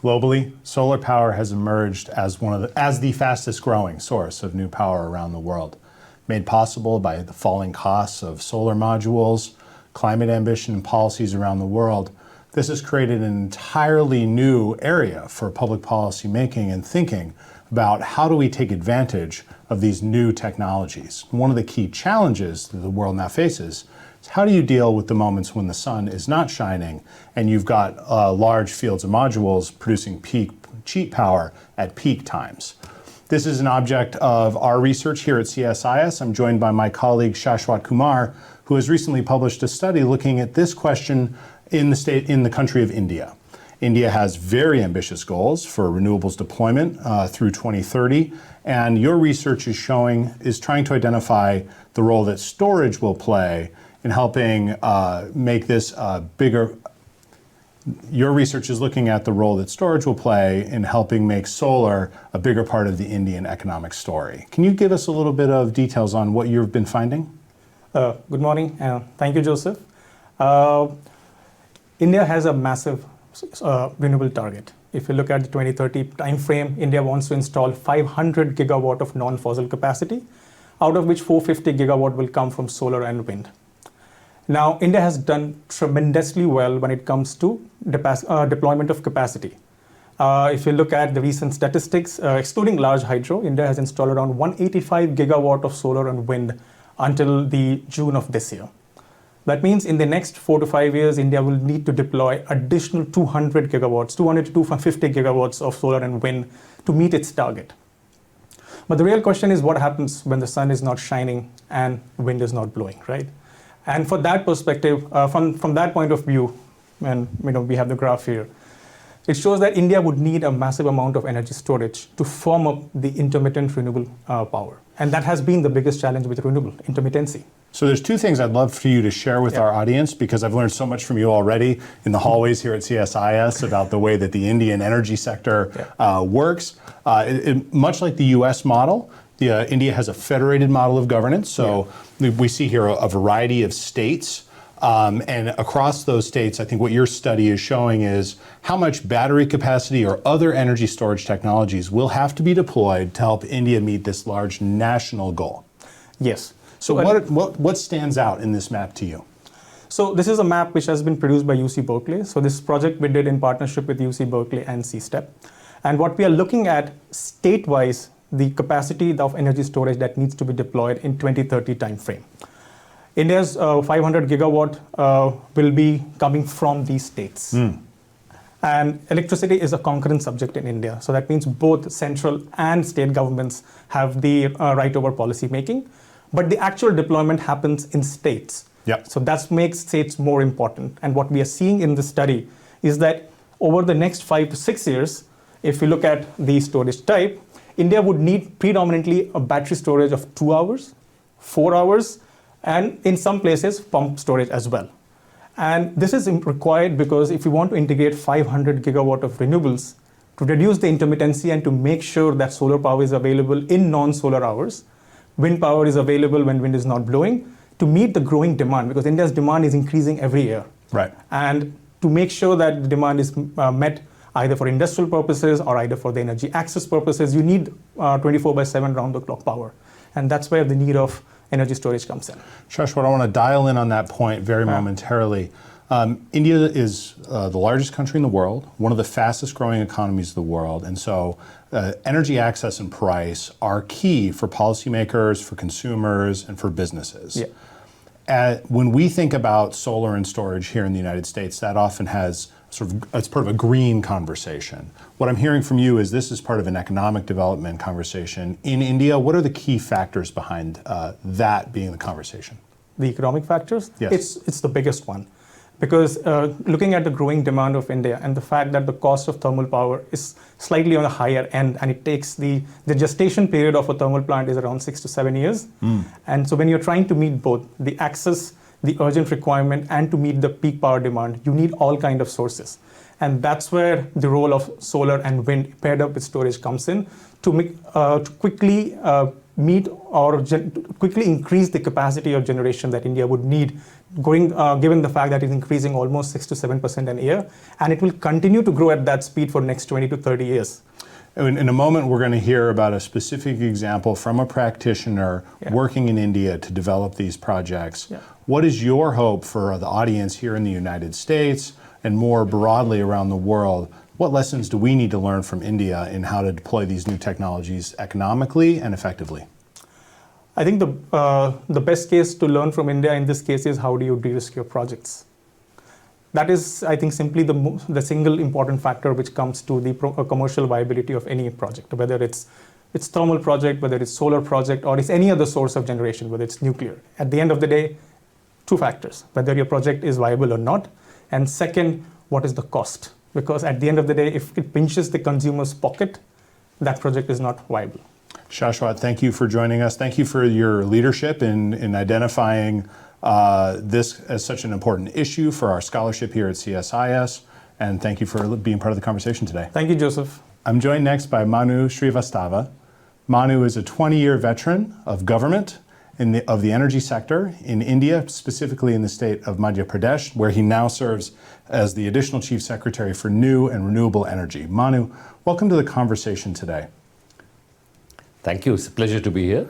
Globally, solar power has emerged as the fastest growing source of new power around the world, made possible by the falling costs of solar modules, climate ambition, and policies around the world. This has created an entirely new area for public policy making and thinking about how do we take advantage of these new technologies. One of the key challenges that the world now faces is how do you deal with the moments when the sun is not shining and you've got large fields of modules producing cheap power at peak times. This is an object of our research here at CSIS. I'm joined by my colleague Shashwat Kumar, who has recently published a study looking at this question in the country of India. India has very ambitious goals for renewables deployment through 2030, and your research is trying to identify the role that storage will play in helping make this bigger. Your research is looking at the role that storage will play in helping make solar a bigger part of the Indian economic story. Can you give us a little bit of details on what you've been finding? Good morning. Thank you, Joseph. India has a massive renewable target. If you look at the 2030 timeframe, India wants to install 500 gigawatt of non-fossil capacity, out of which 450 gigawatt will come from solar and wind. Now, India has done tremendously well when it comes to deployment of capacity. If you look at the recent statistics, excluding large hydro, India has installed around 185 gigawatt of solar and wind until the June of this year. That means in the next 4 to 5 years, India will need to deploy additional 200 gigawatts, 200 to 250 gigawatts of solar and wind to meet its target. But the real question is what happens when the sun is not shining and wind is not blowing, right? And for that perspective, from that point of view, and we have the graph here, it shows that India would need a massive amount of energy storage to form up the intermittent renewable power. And that has been the biggest challenge with renewable, intermittency. So there's two things I'd love for you to share with our audience, because I've learned so much from you already in the hallways here at CSIS about the way that the Indian energy sector works. Much like the US model, India has a federated model of governance. So we see here a variety of states. And across those states, I think what your study is showing is how much battery capacity or other energy storage technologies will have to be deployed to help India meet this large national goal. Yes. So what stands out in this map to you? So this is a map which has been produced by UC Berkeley. So this project we did in partnership with UC Berkeley and CSTEP. And what we are looking at state-wise, the capacity of energy storage that needs to be deployed in 2030 timeframe. India's 500 gigawatt will be coming from these states. And electricity is a concurrent subject in India. So that means both central and state governments have the right over policy making. But the actual deployment happens in states. So that makes states more important. And what we are seeing in the study is that over the next 5 to 6 years, if we look at the storage type, India would need predominantly a battery storage of 2 hours, 4 hours, and in some places, pump storage as well. And this is required because if you want to integrate 500 gigawatt of renewables to reduce the intermittency and to make sure that solar power is available in non-solar hours, wind power is available when wind is not blowing, to meet the growing demand, because India's demand is increasing every year. Right. And to make sure that the demand is met either for industrial purposes or either for the energy access purposes, you need 24/7 round-the-clock power. And that's where the need of energy storage comes in. Shashwat, I want to dial in on that point very momentarily. India is the largest country in the world, one of the fastest growing economies of the world, and so energy access and price are key for policymakers, for consumers, and for businesses. When we think about solar and storage here in the United States, that often has it's part of a green conversation. What I'm hearing from you is this is part of an economic development conversation. In India, what are the key factors behind that being the conversation? The economic factors? Yes. It's the biggest one. Because looking at the growing demand of India and the fact that the cost of thermal power is slightly on the higher end, and it takes the gestation period of a thermal plant is around 6 to 7 years. And so when you're trying to meet both the access, the urgent requirement, and to meet the peak power demand, you need all kind of sources. And that's where the role of solar and wind paired up with storage comes in to quickly meet or quickly increase the capacity of generation that India would need, given the fact that it's increasing almost 6 to 7% an year, and it will continue to grow at that speed for next 20 to 30 years. In a moment, we're going to hear about a specific example from a practitioner working in India to develop these projects. Yeah. What is your hope for the audience here in the United States and more broadly around the world? What lessons do we need to learn from India in how to deploy these new technologies economically and effectively? I think the best case to learn from India in this case is how do you de-risk your projects. That is, I think, simply the single important factor which comes to the commercial viability of any project, whether it's thermal project, whether it's solar project, or it's any other source of generation, whether it's nuclear. At the end of the day, two factors, whether your project is viable or not, and second, what is the cost? Because at the end of the day, if it pinches the consumer's pocket, that project is not viable. Shashwat, thank you for joining us. Thank you for your leadership in identifying this as such an important issue for our scholarship here at CSIS. And thank you for being part of the conversation today. Thank you, Joseph. I'm joined next by Manu Srivastava. Manu is a 20-year veteran of government of the energy sector in India, specifically in the state of Madhya Pradesh, where he now serves as the additional chief secretary for new and renewable energy. Manu, welcome to the conversation today. Thank you. It's a pleasure to be here.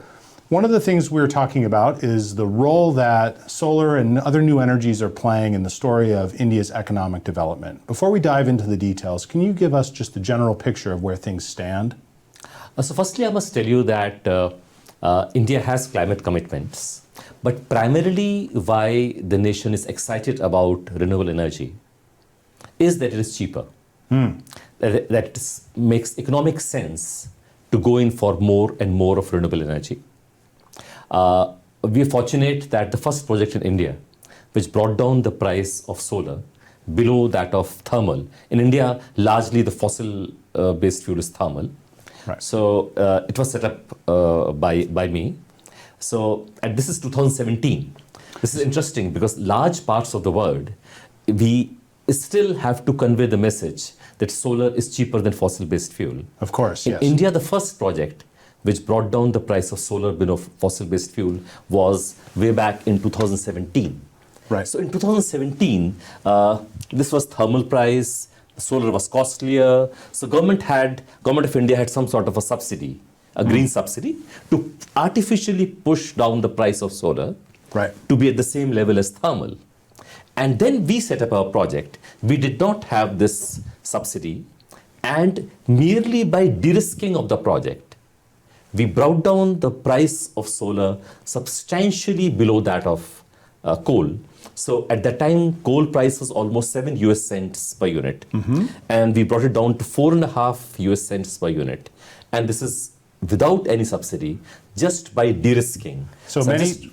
One of the things we're talking about is the role that solar and other new energies are playing in the story of India's economic development. Before we dive into the details, can you give us just a general picture of where things stand? So firstly, I must tell you that India has climate commitments, but primarily why the nation is excited about renewable energy is that it is cheaper. That it makes economic sense to go in for more and more of renewable energy. We are fortunate that the first project in India, which brought down the price of solar below that of thermal. In India, largely the fossil-based fuel is thermal. Right. So it was set up by me. So, and this is 2017. This is interesting because large parts of the world, we still have to convey the message that solar is cheaper than fossil-based fuel. Of course, yes. In India, the first project which brought down the price of solar below fossil-based fuel was way back in 2017. Right. So in 2017, this was thermal price, solar was costlier. So government of India had some sort of a subsidy, a green subsidy, to artificially push down the price of solar to be at the same level as thermal. And then we set up our project. We did not have this subsidy, and merely by de-risking of the project, we brought down the price of solar substantially below that of coal. So at that time, coal price was almost 7 US cents per unit. And we brought it down to 4.5 US cents per unit. And this is without any subsidy, just by de-risking. So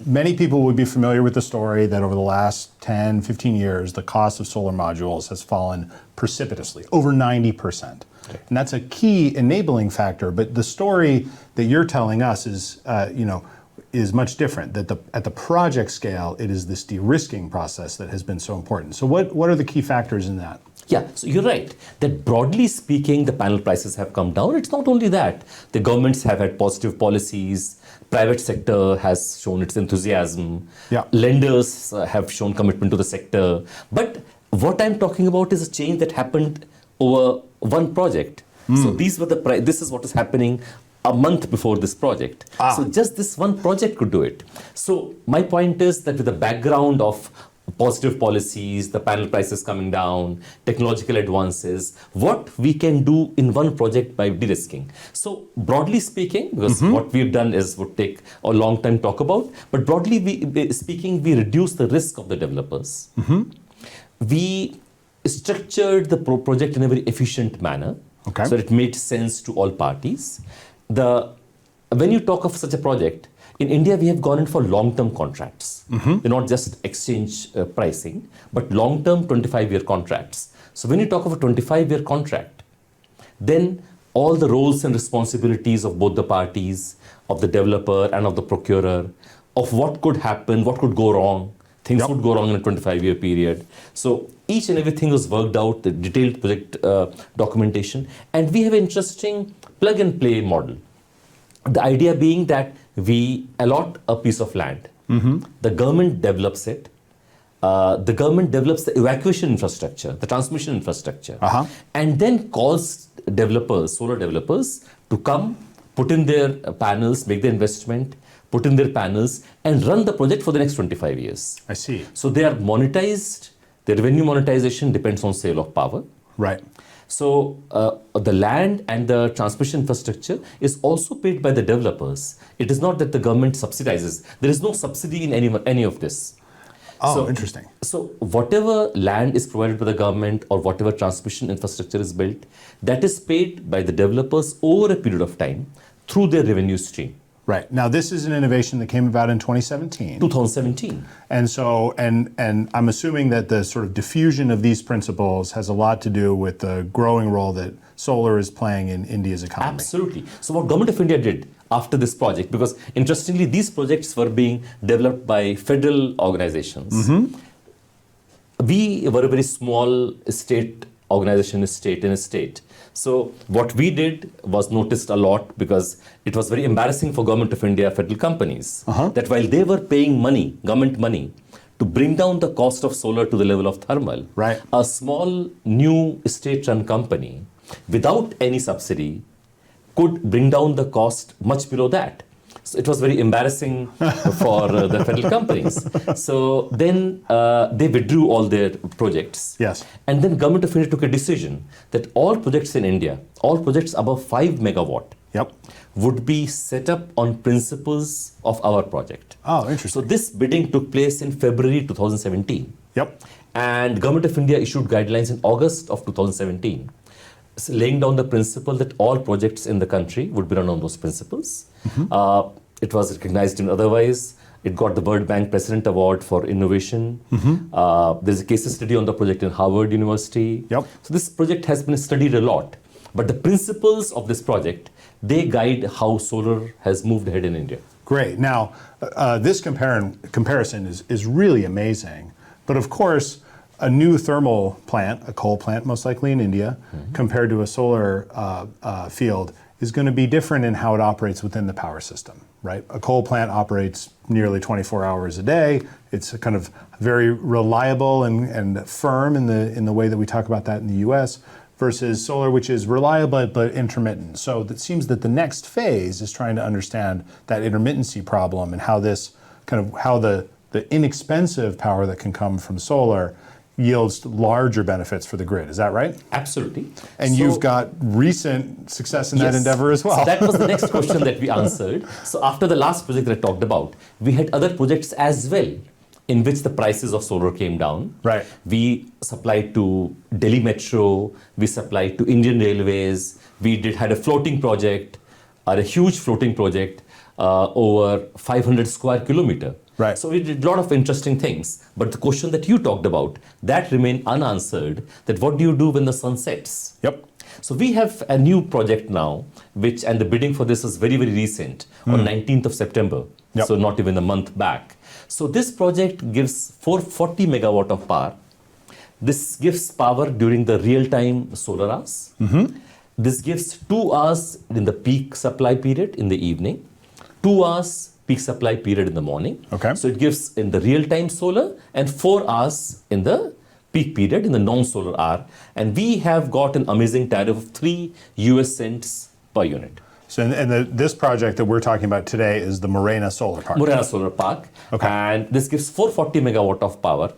many people would be familiar with the story that over the last 10, 15 years, the cost of solar modules has fallen precipitously, over 90%. Okay. And that's a key enabling factor. But the story that you're telling us is much different. That at the project scale, it is this de-risking process that has been so important. So what are the key factors in that? Yeah, so you're right that broadly speaking, the panel prices have come down. It's not only that. The governments have had positive policies. Private sector has shown its enthusiasm. Yeah. Lenders have shown commitment to the sector. But what I'm talking about is a change that happened over one project. So these were this is what is happening a month before this project. So just this one project could do it. So my point is that with the background of positive policies, the panel prices coming down, technological advances, what we can do in one project by de-risking. So broadly speaking, because what we've done would take a long time to talk about, but broadly speaking, we reduce the risk of the developers. We structured the project in a very efficient manner, so that it made sense to all parties. When you talk of such a project, in India, we have gone in for long-term contracts. They're not just exchange pricing, but long-term 25-year contracts. So when you talk of a 25-year contract, then all the roles and responsibilities of both the parties, of the developer and of the procurer, of what could happen, what could go wrong, things would go wrong in a 25-year period. So each and everything was worked out, the detailed project documentation, and we have an interesting plug-and-play model. The idea being that we allot a piece of land. The government develops it. The government develops the evacuation infrastructure, the transmission infrastructure, and then calls developers, solar developers, to come, put in their panels, make the investment, put in their panels, and run the project for the next 25 years. I see. So they are monetized. The revenue monetization depends on sale of power. Right. So the land and the transmission infrastructure is also paid by the developers. It is not that the government subsidizes. There is no subsidy in any of this. Oh, interesting. So whatever land is provided by the government or whatever transmission infrastructure is built, that is paid by the developers over a period of time through their revenue stream. Right. Now, this is an innovation that came about in 2017. 2017. And so, and I'm assuming that the sort of diffusion of these principles has a lot to do with the growing role that solar is playing in India's economy. Absolutely. So what Government of India did after this project, because interestingly, these projects were being developed by federal organizations. We were a very small state organization, in a state. So what we did was noticed a lot because it was very embarrassing for Government of India, federal companies, that while they were paying money, government money, to bring down the cost of solar to the level of thermal, a small new state-run company without any subsidy could bring down the cost much below that. So it was very embarrassing for the federal companies. So then they withdrew all their projects. Yes. And then Government of India took a decision that all projects in India, all projects above 5 megawatt, would be set up on principles of our project. Oh, interesting. So this bidding took place in February 2017. And Government of India issued guidelines in August of 2017. Laying down the principle that all projects in the country would be run on those principles. It was recognized in otherwise. It got the World Bank President Award for Innovation. There's a case study on the project in Harvard University. So this project has been studied a lot. But the principles of this project, they guide how solar has moved ahead in India. Great. Now, this comparison is really amazing. But of course, a new thermal plant, a coal plant most likely in India, compared to a solar field, is going to be different in how it operates within the power system, right? A coal plant operates nearly 24 hours a day. It's a kind of very reliable and firm in the way that we talk about that in the US, versus solar, which is reliable but intermittent. So it seems that the next phase is trying to understand that intermittency problem and how this how the inexpensive power that can come from solar yields larger benefits for the grid. Is that right? Absolutely. And you've got recent success in that endeavor as well. So that was the next question that we answered. So after the last project that I talked about, we had other projects as well in which the prices of solar came down. We supplied to Delhi Metro, we supplied to Indian Railways, we had a floating project, or a huge floating project over 500 square kilometer. So we did a lot of interesting things. But the question that you talked about, that remained unanswered, that what do you do when the sun sets? So we have a new project now, and the bidding for this is very, very recent, on 19th of September. So not even a month back. So this project gives 440 megawatt of power. This gives power during the real-time solar hours. This gives 2 hours in the peak supply period in the evening, 2 hours peak supply period in the morning. So it gives in the real-time solar and 4 hours in the peak period in the non-solar hour. And we have got an amazing tariff of 3 US cents per unit. So this project that we're talking about today is the Morena Solar Park. Morena Solar Park. And this gives 440 megawatt of power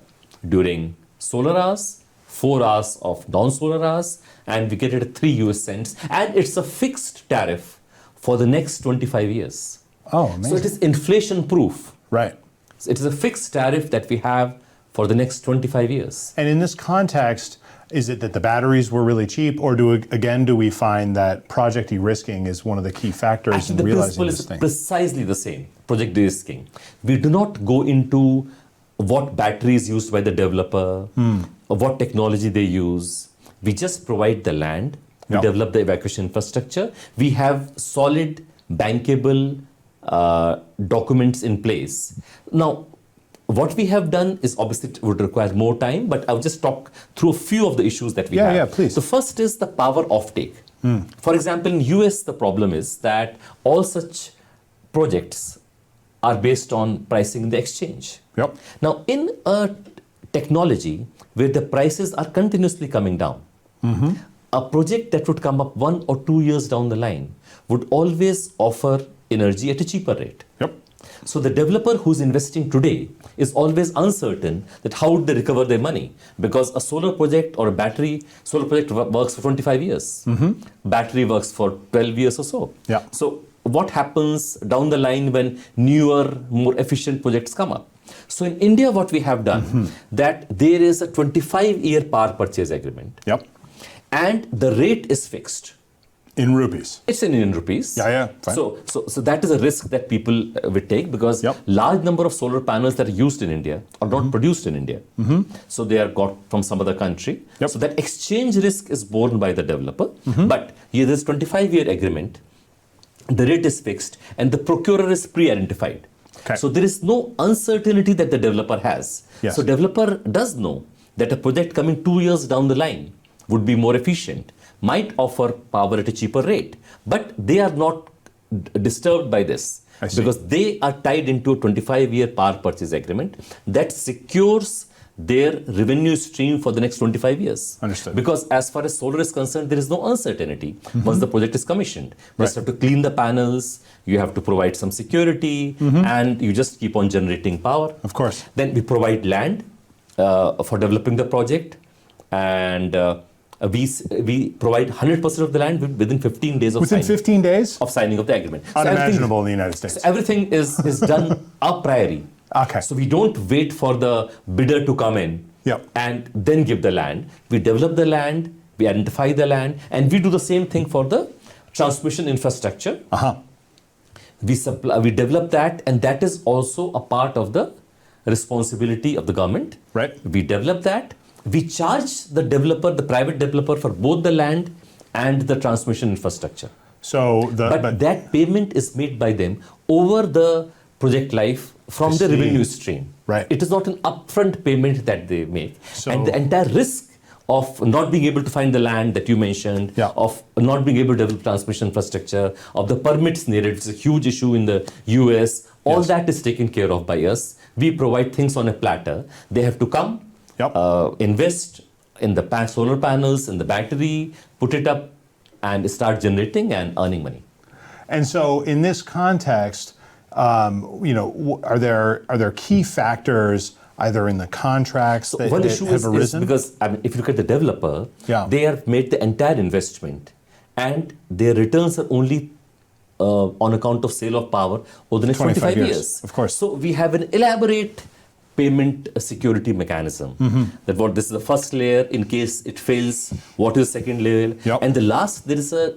during solar hours, 4 hours of non-solar hours, and we get it at 3 US cents. And it's a fixed tariff for the next 25 years. Oh, amazing. So it is inflation proof. So it is a fixed tariff that we have for the next 25 years. And in this context, is it that the batteries were really cheap, or do we find that project de-risking is one of the key factors in realizing this thing? The principle is precisely the same, project de-risking. We do not go into what battery is used by the developer, or what technology they use. We just provide the land, we develop the evacuation infrastructure, we have solid, bankable documents in place. Now, what we have done is obviously it would require more time, but I'll just talk through a few of the issues that we have. Please. The first is the power offtake. For example, in US, the problem is that all such projects are based on pricing in the exchange. Yep. Now, in a technology where the prices are continuously coming down, a project that would come up 1 or 2 years down the line would always offer energy at a cheaper rate. Yep. So the developer who's investing today is always uncertain that how would they recover their money, because a solar project or a solar project works for 25 years. Battery works for 12 years or so. Yeah. So what happens down the line when newer, more efficient projects come up? So in India, what we have done, that there is a 25-year power purchase agreement. Yep. And the rate is fixed. In rupees. It's in Indian rupees. Yeah, fine. So that is a risk that people would take, because large number of solar panels that are used in India are not produced in India. So they are got from some other country. Yep. So that exchange risk is borne by the developer. But here there's 25-year agreement. The rate is fixed and the procurer is pre-identified. Okay. So there is no uncertainty that the developer has. Yes. So developer does know that a project coming 2 years down the line would be more efficient, might offer power at a cheaper rate, but they are not disturbed by this, because they are tied into a 25-year power purchase agreement that secures their revenue stream for the next 25 years. Understood. Because as far as solar is concerned, there is no uncertainty once the project is commissioned. You just have to clean the panels, you have to provide some security, and you just keep on generating power. Of course. Then we provide land for developing the project, and we provide 100% of the land within 15 days of Within signing. 15 days? Of signing of the agreement. Unimaginable in the United States. So everything is done a priori. Okay. So we don't wait for the bidder to come in and then give the land. We develop the land, we identify the land, and we do the same thing for the transmission infrastructure. We develop that, and that is also a part of the responsibility of the government. Right. We develop that. We charge the developer, the private developer, for both the land and the transmission infrastructure. So but that payment is made by them over the project life from the revenue stream. Right. It is not an upfront payment that they make. And the entire risk of not being able to find the land that you mentioned, of not being able to develop transmission infrastructure, of the permits needed, which is a huge issue in the US, all that is taken care of by us. We provide things on a platter. They have to come, invest in the solar panels, in the battery, put it up, and start generating and earning money. And so in this context, are there key factors either in the contracts that have arisen? Is because if you look at the developer, they have made the entire investment, and their returns are only on account of sale of power over the next 25 years. Of course. So we have an elaborate payment security mechanism. That this is the first layer. In case it fails, what is the second layer? And the last, there is a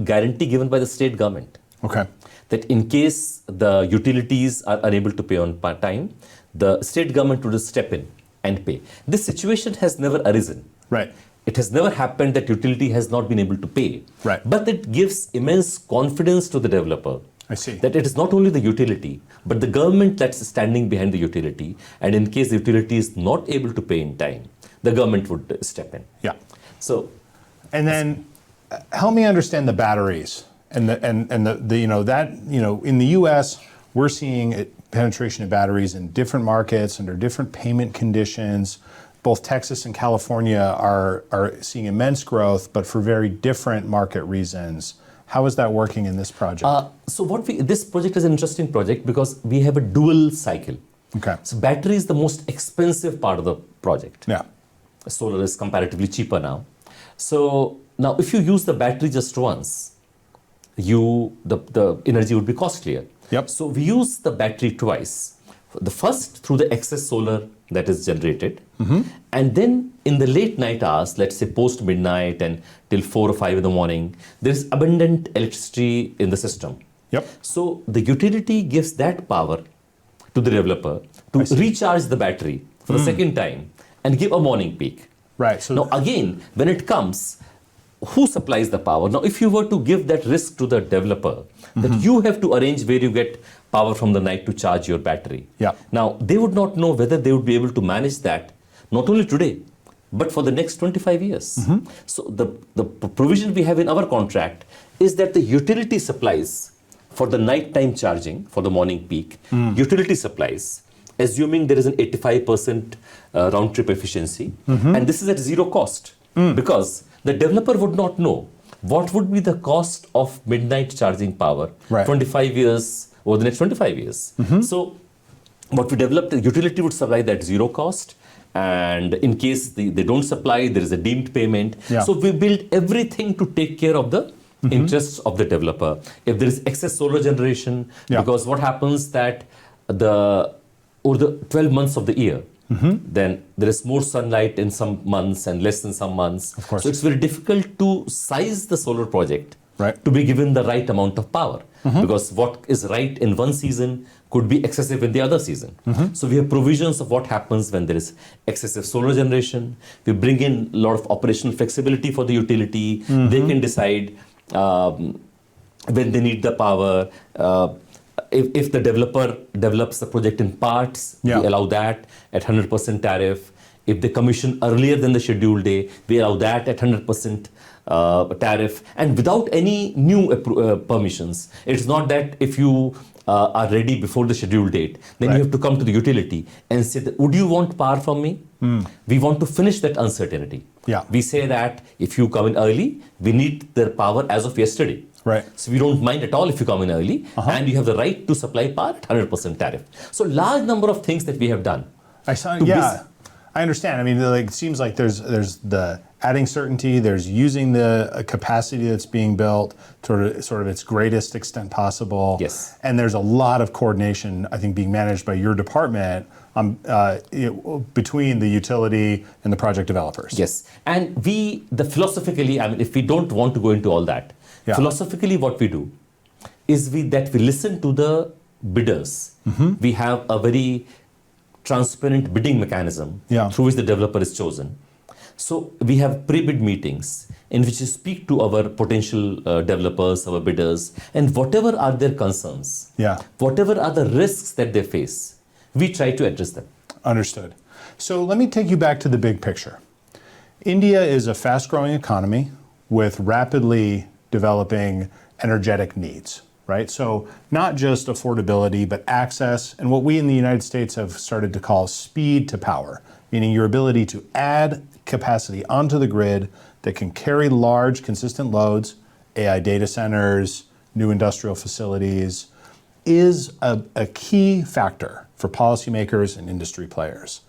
guarantee given by the state government. Okay. That in case the utilities are unable to pay on time, the state government would step in and pay. This situation has never arisen. Right. It has never happened that utility has not been able to pay. Right. But it gives immense confidence to the developer. I see. That it is not only the utility, but the government that's standing behind the utility. And in case the utility is not able to pay in time, the government would step in. Yeah. So, and then help me understand the batteries and in the U.S. we're seeing penetration of batteries in different markets under different payment conditions. Both Texas and California are seeing immense growth, but for very different market reasons. How is that working in this project? This project is an interesting project because we have a dual cycle. Okay. So battery is the most expensive part of the project. Yeah. Solar is comparatively cheaper now. So now if you use the battery just once, the energy would be costlier. Yep. So we use the battery twice. The first through the excess solar that is generated, and then in the late night hours, let's say post midnight and till 4 or 5 in the morning, there is abundant electricity in the system. Yep. So the utility gives that power to the developer to recharge the battery for the second time and give a morning peak. Right. So now again, when it comes, who supplies the power? Now, if you were to give that risk to the developer, that you have to arrange where you get power from the night to charge your battery. Yeah. Now, they would not know whether they would be able to manage that, not only today, but for the next 25 years. So the provision we have in our contract is that the utility supplies for the nighttime charging, for the morning peak, utility supplies, assuming there is an 85% round trip efficiency, and this is at zero cost, because the developer would not know what would be the cost of midnight charging power 25 years over the next 25 years. So what we developed, the utility would supply that zero cost, and in case they don't supply, there is a deemed payment. So we built everything to take care of the interests of the developer. If there is excess solar generation, because what happens that over the 12 months of the year, then there is more sunlight in some months and less in some months. Of course. So it's very difficult to size the solar project to be given the right amount of power, because what is right in one season could be excessive in the other season. So we have provisions of what happens when there is excessive solar generation. We bring in a lot of operational flexibility for the utility. They can decide when they need the power. If the developer develops the project in parts, we allow that at 100% tariff. If they commission earlier than the scheduled day, we allow that at 100% tariff, and without any new permissions. It's not that if you are ready before the scheduled date, then you have to come to the utility and say, that, would you want power from me? We want to finish that uncertainty. We say that if you come in early, we need the power as of yesterday. So we don't mind at all if you come in early, and you have the right to supply power at 100% tariff. So large number of things that we have done. I understand. I mean, like, it seems like there's the adding certainty, there's using the capacity that's being built to sort of its greatest extent possible. And there's a lot of coordination, I think, being managed by your department between the utility and the project developers. And philosophically, I mean, if we don't want to go into all that, philosophically what we do is we listen to the bidders. We have a very transparent bidding mechanism through which the developer is chosen. So we have pre-bid meetings in which we speak to our potential developers, our bidders, and whatever are their concerns, whatever are the risks that they face, we try to address them. Understood. So let me take you back to the big picture. India is a fast-growing economy with rapidly developing energetic needs. Right? So not just affordability, but access, and what we in the United States have started to call speed to power, meaning your ability to add capacity onto the grid that can carry large, consistent loads, AI data centers, new industrial facilities, is a key factor for policymakers and industry players.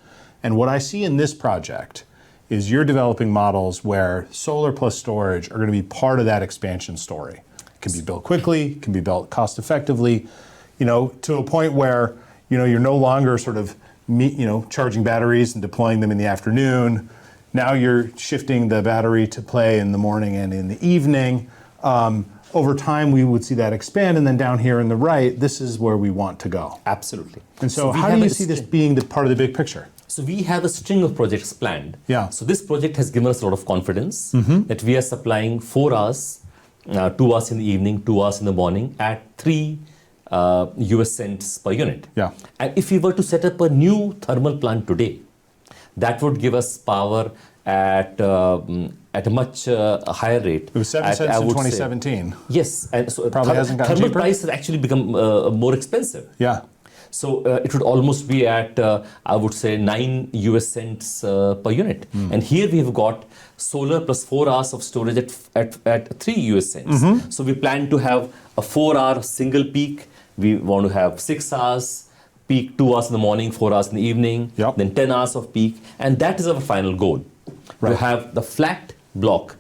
And what I see in this project is you're developing models where solar plus storage are going to be part of that expansion story. Can be built quickly, can be built cost effectively, to a point where, you're no longer sort of, charging batteries and deploying them in the afternoon. Now you're shifting the battery to play in the morning and in the evening. Over time, we would see that expand, and then down here in the right, this is where we want to go. Absolutely. And so how do you see this being part of the big picture? So we have a string of projects planned. So this project has given us a lot of confidence that we are supplying 4 hours 2 hours in the evening, 2 hours in the morning at 3 US cents per unit. And if we were to set up a new thermal plant today, that would give us power at a much higher rate. It was 7 cents in 2017. Yes, and so probably hasn't gotten thermal cheaper. price has actually become more expensive. So it would almost be at, I would say, 9 US cents per unit. And here we have got solar plus 4 hours of storage at 3 US cents. So we plan to have a 4-hour single peak. We want to have 6 hours peak, 2 hours in the morning, 4 hours in the evening, then 10 hours of peak. And that is our final goal, to have the flat block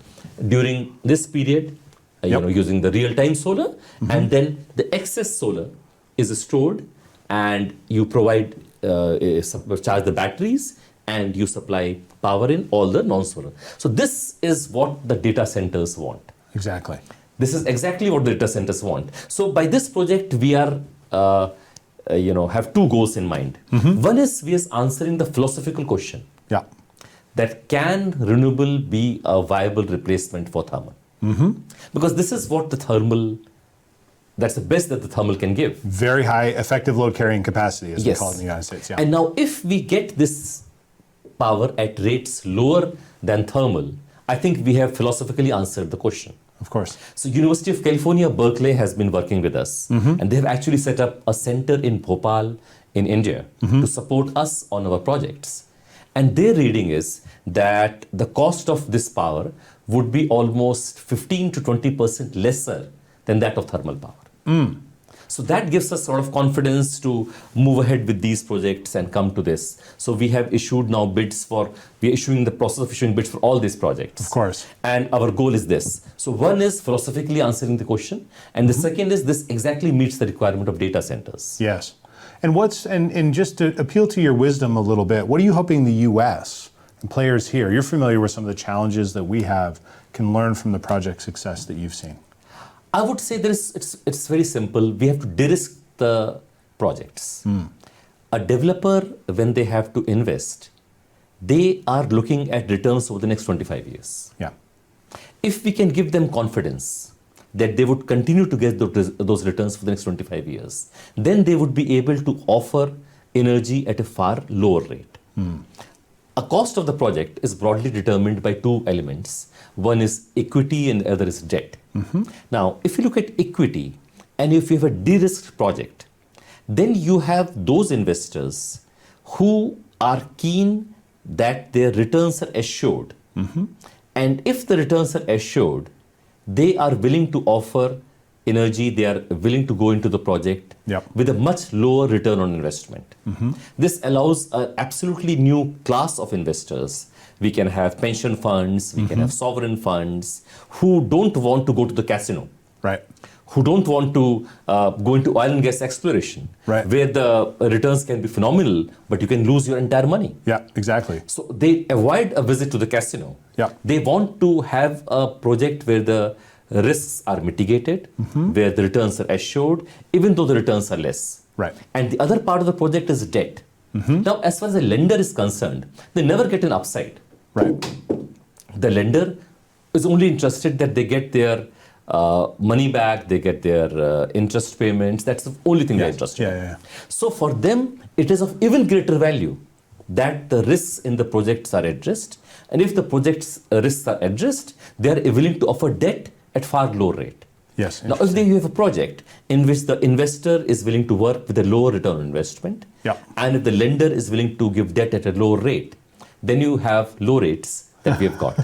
during this period, using the real-time solar, and then the excess solar is stored, and you provide, charge the batteries, and you supply power in all the non-solar. So this is what the data centers want. Exactly. This is exactly what the data centers want. So by this project, we are, have 2 goals in mind. One is we are answering the philosophical question. That can renewable be a viable replacement for thermal? Because this is what the thermal, that's the best that the thermal can give. Very high effective load carrying capacity, as we call it in the United States. And now if we get this power at rates lower than thermal, I think we have philosophically answered the question. of course. So University of California, Berkeley has been working with us, and they have actually set up a center in Bhopal in India to support us on our projects. And their reading is that the cost of this power would be almost 15 to 20% lesser than that of thermal power. So that gives us sort of confidence to move ahead with these projects and come to this. So we have issued now bids for, we are issuing the process of issuing bids for all these projects. Of course. And our goal is this. So one is philosophically answering the question, and the second is this exactly meets the requirement of data centers. Yes. And just to appeal to your wisdom a little bit, what are you hoping the U.S. and players here, you're familiar with some of the challenges that we have, can learn from the project success that you've seen? I would say it's very simple. We have to de-risk the projects. A developer, when they have to invest, they are looking at returns over the next 25 years. Yeah. If we can give them confidence that they would continue to get those returns for the next 25 years, then they would be able to offer energy at a far lower rate. A cost of the project is broadly determined by two elements. One is equity and the other is debt. Now, if you look at equity and if you have a de-risked project, then you have those investors who are keen that their returns are assured. And if the returns are assured, they are willing to offer energy, they are willing to go into the project with a much lower return on investment. This allows an absolutely new class of investors. We can have pension funds, we can have sovereign funds who don't want to go to the casino. Right. Who don't want to go into oil and gas exploration, right, where the returns can be phenomenal, but you can lose your entire money. Yeah, exactly. So they avoid a visit to the casino. Yeah. They want to have a project where the risks are mitigated, where the returns are assured, even though the returns are less. Right. And the other part of the project is debt. Now, as far as the lender is concerned, they never get an upside. Right. The lender is only interested that they get their money back, they get their interest payments. That's the only thing they're interested in. So for them, it is of even greater value that the risks in the projects are addressed. And if the project's risks are addressed, they are willing to offer debt at far lower rate. Yes. Now, if you have a project in which the investor is willing to work with a lower return on investment, and if the lender is willing to give debt at a lower rate, then you have low rates that we have got.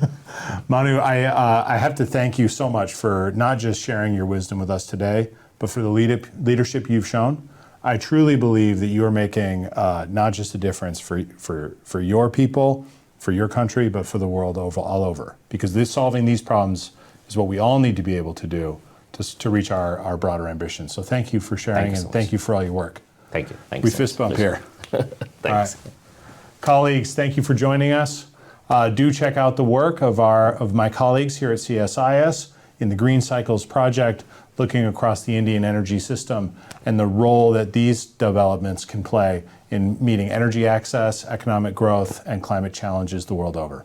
Manu, I have to thank you so much for not just sharing your wisdom with us today, but for the leadership you've shown. I truly believe that you are making not just a difference for your people, for your country, but for the world all over. Because solving these problems is what we all need to be able to do to reach our broader ambitions. So thank you for sharing, and thank you for all your work. Thank you. We fist bump here. Thanks. All right. Colleagues, thank you for joining us. Do check out the work of my colleagues here at CSIS in the Greencycles project, looking across the Indian energy system and the role that these developments can play in meeting energy access, economic growth, and climate challenges the world over.